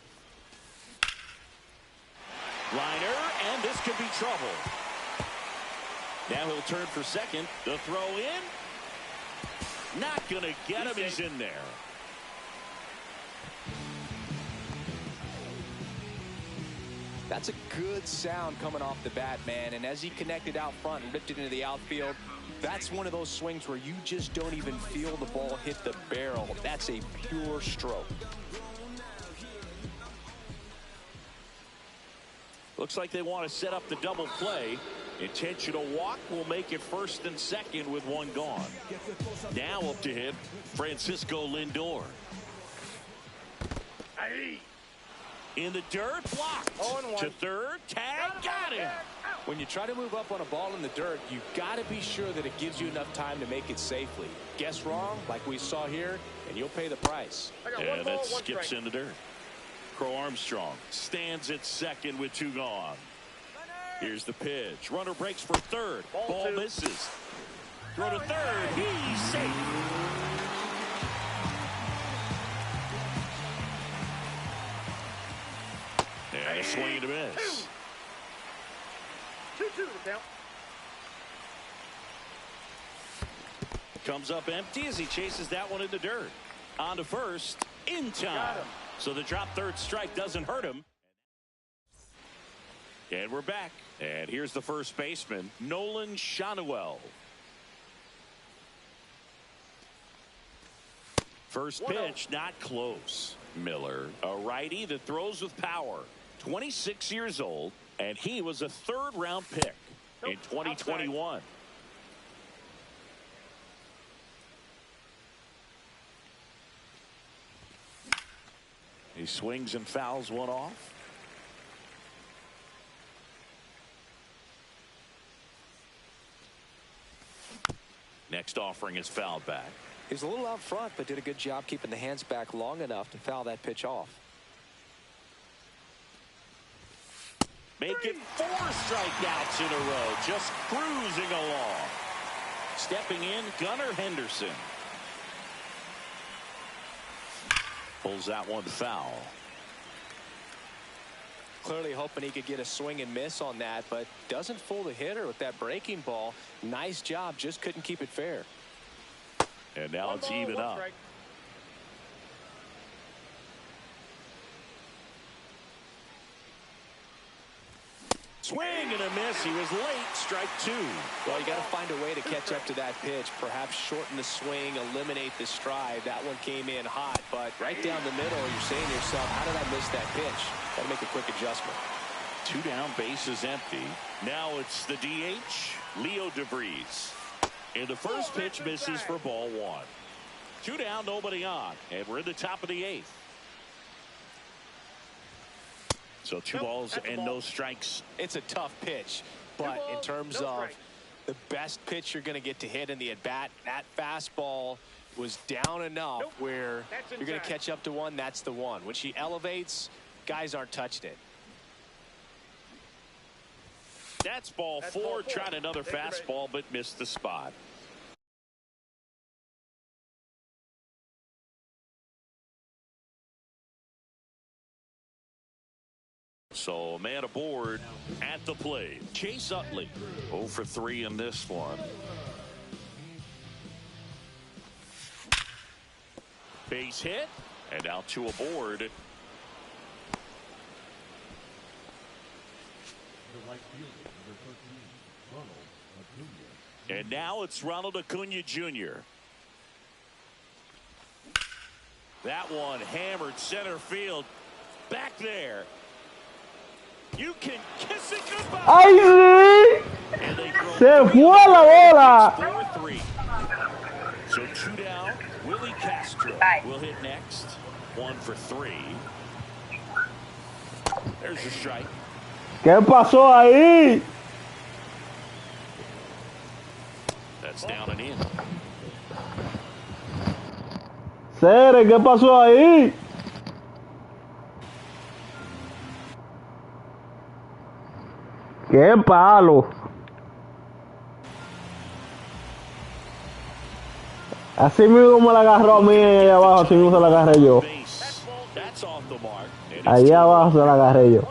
Liner, and this could be trouble. Now he'll turn for second. The throw in. Not going to get him. He's in there. That's a good sound coming off the bat, man. And as he connected out front and ripped it into the outfield, that's one of those swings where you just don't even feel the ball hit the barrel. That's a pure stroke. Looks like they want to set up the double play. Intentional walk will make it first and second with one gone. Now up to hit, Francisco Lindor. In the dirt, blocked. To third, tag, got him. When you try to move up on a ball in the dirt, you've got to be sure that it gives you enough time to make it safely. Guess wrong, like we saw here, and you'll pay the price. And that skips in the dirt. Crow Armstrong stands at second with two gone. Here's the pitch. Runner breaks for third. Ball misses. Throw to third. He's safe. And a swing and a miss. 2-2 the count. Comes up empty as he chases that one in the dirt. On to first. In time. So the drop third strike doesn't hurt him. And we're back. And here's the first baseman, Nolan Shanuel. First pitch, not close. Miller, a righty that throws with power. 26 years old, and he was a third-round pick in 2021. Outside. He swings and fouls one off. Next offering is fouled back. He was a little out front, but did a good job keeping the hands back long enough to foul that pitch off. Make it 4 strikeouts in a row, just cruising along. Stepping in, Gunnar Henderson. Pulls that one foul. Clearly hoping he could get a swing and miss on that, but doesn't fool the hitter with that breaking ball. Nice job, just couldn't keep it fair. And now it's even up. Strike. Swing and a miss. He was late. Strike 2. Well, you got to find a way to catch up to that pitch. Perhaps shorten the swing, eliminate the stride. That one came in hot, but right down the middle, you're saying to yourself, how did I miss that pitch? Got to make a quick adjustment. 2 down, base is empty. Now it's the DH, Leo DeVries. And the first pitch misses for ball 1. 2 down, nobody on. And we're in the top of the 8th. So 2 balls and no strikes. It's a tough pitch, but in terms of the best pitch you're going to get to hit in the at-bat, that fastball was down enough where you're going to catch up to one. That's the one. When she elevates, guys aren't touching it. That's ball 4. Tried another fastball, but missed the spot. So a man aboard at the plate. Chase Utley, 0 for 3 in this one. Base hit, and now 2 aboard. And now it's Ronald Acuna Jr. That one hammered center field. Back there. You can kiss it goodbye. ¡Ay, sí! Se fue la bola. 4-3. So 2 down. Willie Castro will hit next. 1 for 3. There's the strike. ¿Qué pasó ahí? That's down and in. Cere, ¿qué pasó ahí? ¡Qué palo! Así mismo me la agarró a mí ahí abajo, así mismo se la agarré yo. Ahí abajo se la agarré yo.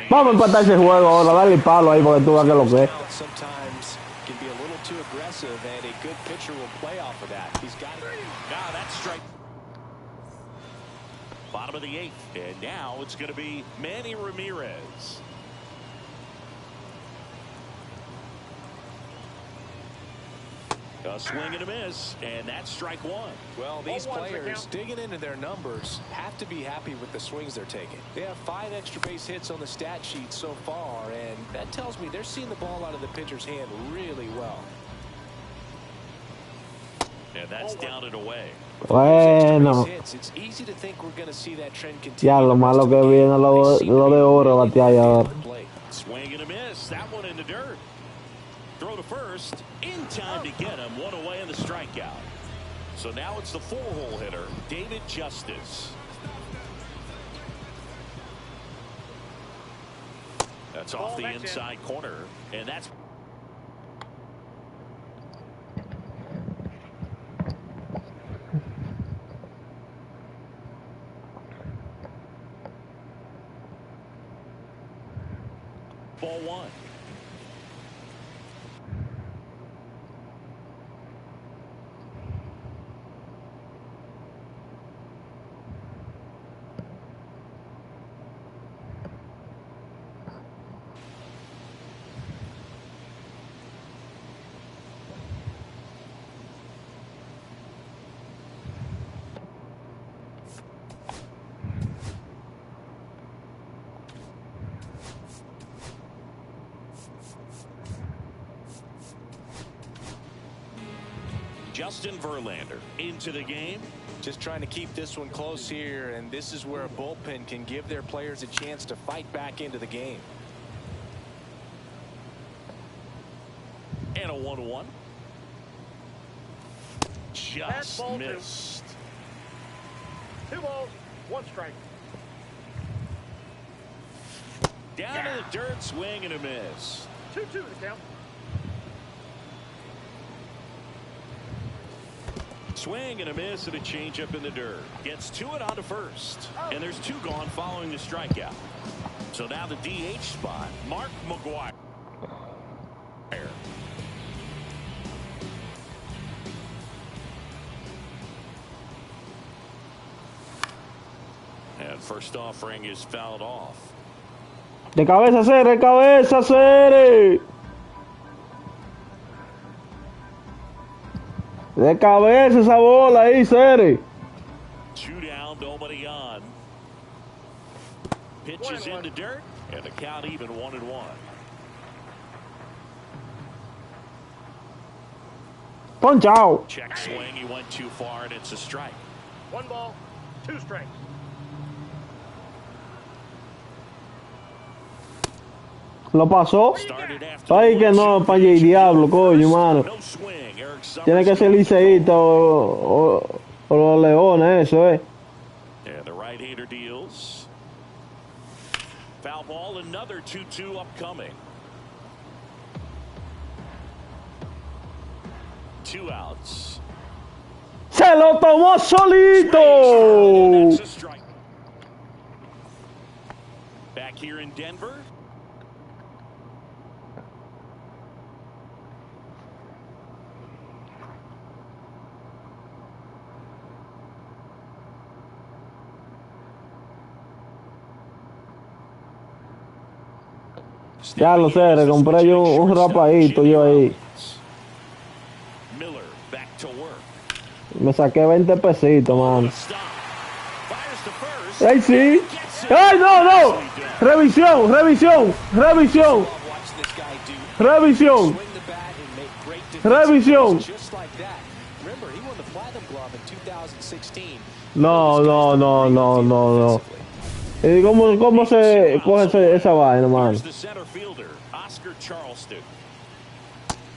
Vamos a empatar ese juego ahora, dale el palo ahí porque tú veas que lo que es. Bottom of the 8th, and now it's going to be Manny Ramirez. A swing and a miss, and that's strike 1. Well, these players digging into their numbers have to be happy with the swings they're taking. They have 5 extra base hits on the stat sheet so far, and that tells me they're seeing the ball out of the pitcher's hand really well. And that's down and away. Bueno. Ya, lo malo que viene lo de oro batear ahora. Swing and a miss. That one in the dirt. Throw to first. In time to get him. 1 away in the strikeout. So now it's the 4-hole hitter, David Justice. That's off the inside corner. And that's... Ball 1. Justin Verlander into the game. Just trying to keep this one close here, and this is where a bullpen can give their players a chance to fight back into the game. And a 1-1. Just missed. 2 balls, 1 strike. Down to the dirt, swing and a miss. 2-2 the count. Swing and a miss and a changeup in the dirt. Gets to it onto first. And there's 2 gone following the strikeout. So now the DH spot, Mark McGwire. And first offering is fouled off. De cabeza, Cere, de cabeza, Cere. De cabeza esa bola ahí, Cere. 2 down, nobody on. Pitches in the dirt, and the count even 1-1. Punch out. Check swing, he went too far, and it's a strike. 1 ball, 2 strikes. Lo pasó. Ay, que no, para el diablo, coño, mano. Tiene que ser liceísta o los leones, eso es. And the right-hander deals. Foul ball, another 2-2 upcoming. 2 outs. Se lo tomó solito. Back here in Denver. Ya lo sé, le compré yo un rapadito yo ahí. Me saqué 20 pesitos, man. ¡Ay, sí! ¡Ay, no, no! ¡Revisión, revisión, revisión! ¡Revisión! ¡Revisión! No, no, no, no, no, no. ¿Y cómo se coge esa vaina, man?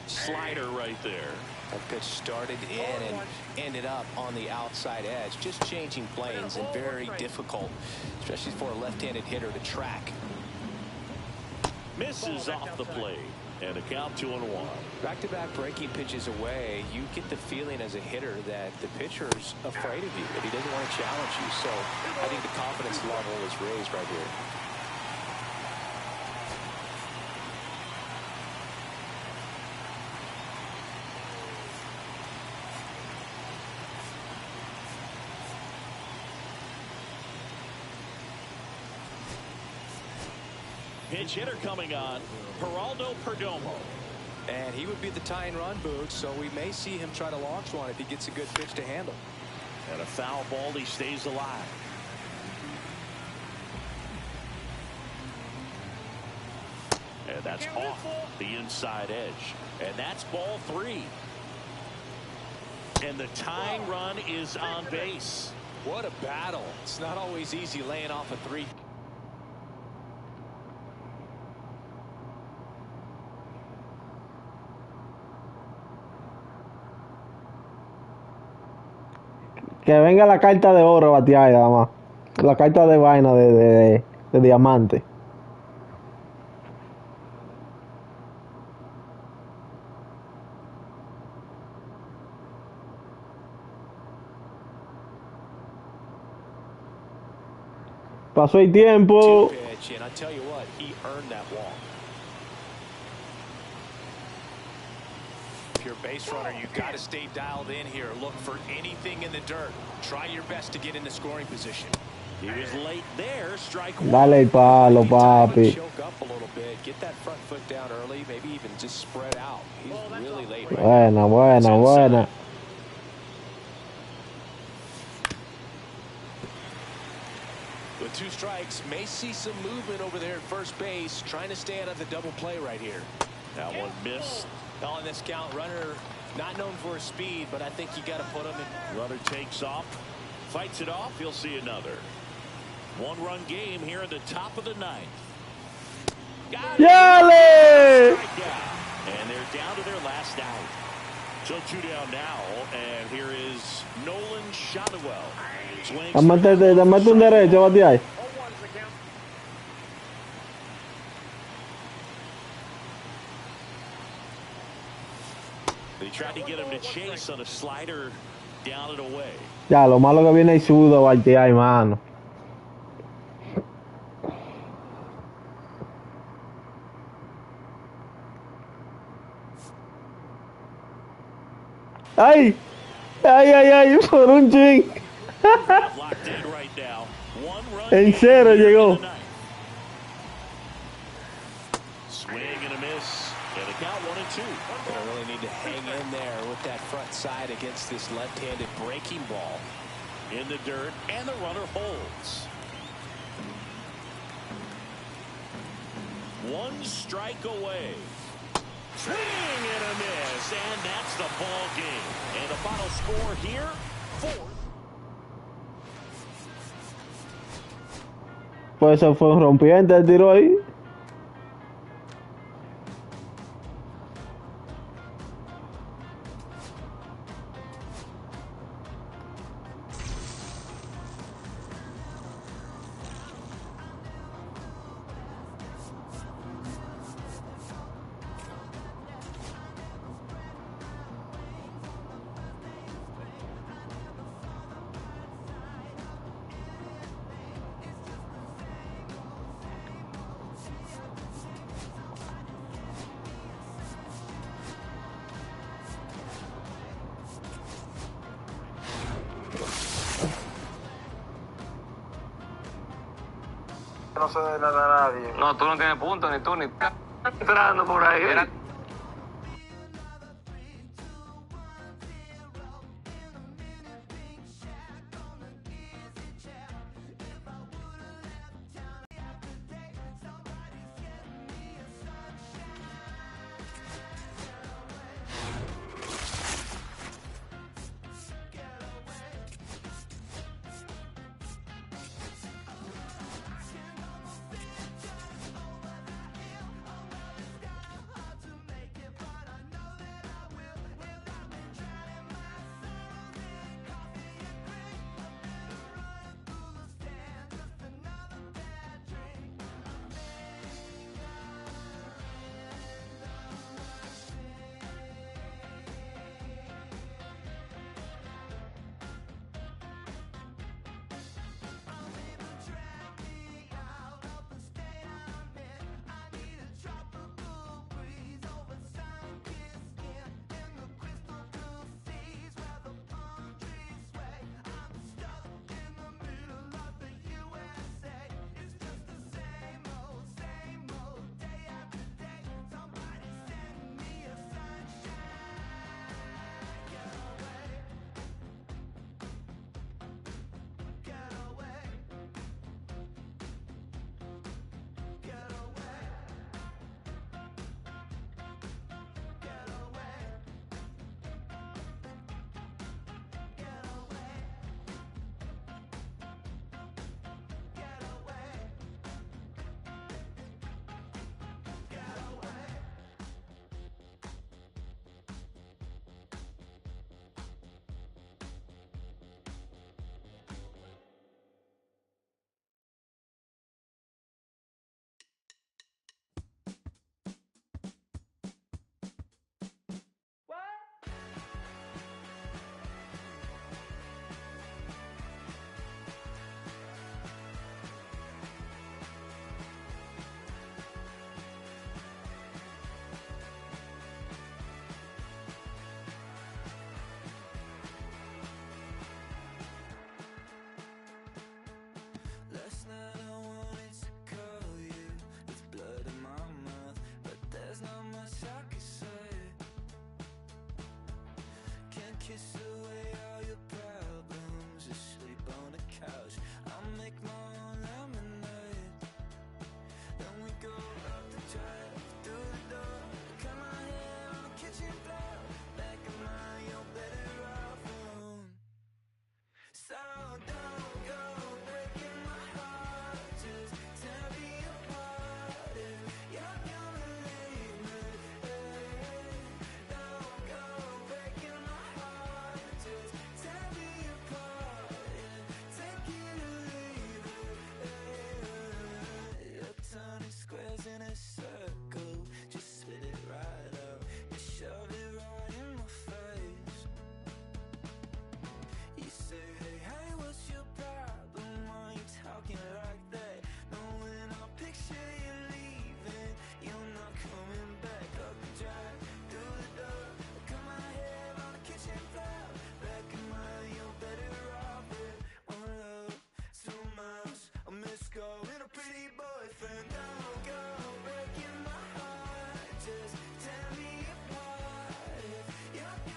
Slider right there. That pitch started in and ended up on the outside edge. Just changing planes and very difficult, especially for a left-handed hitter to track. Misses off the plate. And a count 2-1. Back-to-back breaking pitches away, you get the feeling as a hitter that the pitcher's afraid of you, that he doesn't want to challenge you. So I think the confidence level is raised right here. Pinch hitter coming on, Geraldo Perdomo. And he would be the tying run, Boog, so we may see him try to launch one if he gets a good pitch to handle. And a foul ball, he stays alive. And that's off the inside edge. And that's ball 3. And the tying run is on base. What a battle. It's not always easy laying off a 3. Que venga la carta de oro bateada, nada más. La carta de vaina de diamante. Pasó el tiempo. And I tell you what, he earned that walk. If you're a base runner, you got to stay dialed in here. Look for anything in the dirt. Try your best to get into scoring position. He was late there. Strike 1. Dale el palo, papi. Choke up a little bit. Get that front foot down early. Maybe even just spread out. He's really late. Buena, buena, buena. With 2 strikes, may see some movement over there at first base, trying to stand on the double play right here. That one missed. On this count, runner not known for his speed, but I think you got to put him in. Runner takes off, fights it off. He'll see another 1-run game here in the top of the 9th. ¡Yale! And they're down to their last out. So 2 down now, and here is Nolan Shotwell. Dame un derecho, batear. They tried to get him to chase on a slider down and away. Ya, lo malo que viene el sudo a batear, mano. ¡Ay! ¡Ay, ay, ay! Por un ching. En cero llegó. Swing and a miss. And a count 1-2. They really need to hang in there with that front side against this left-handed breaking ball. In the dirt, and the runner holds. 1 strike away. Swing and a miss, and that's the ball game. And the final score here, 4. Pues eso fue un rompiente el tiro ahí. No se de nada a nadie. No, tú no tienes punto, ni tú, ni entrando por ahí. kiss her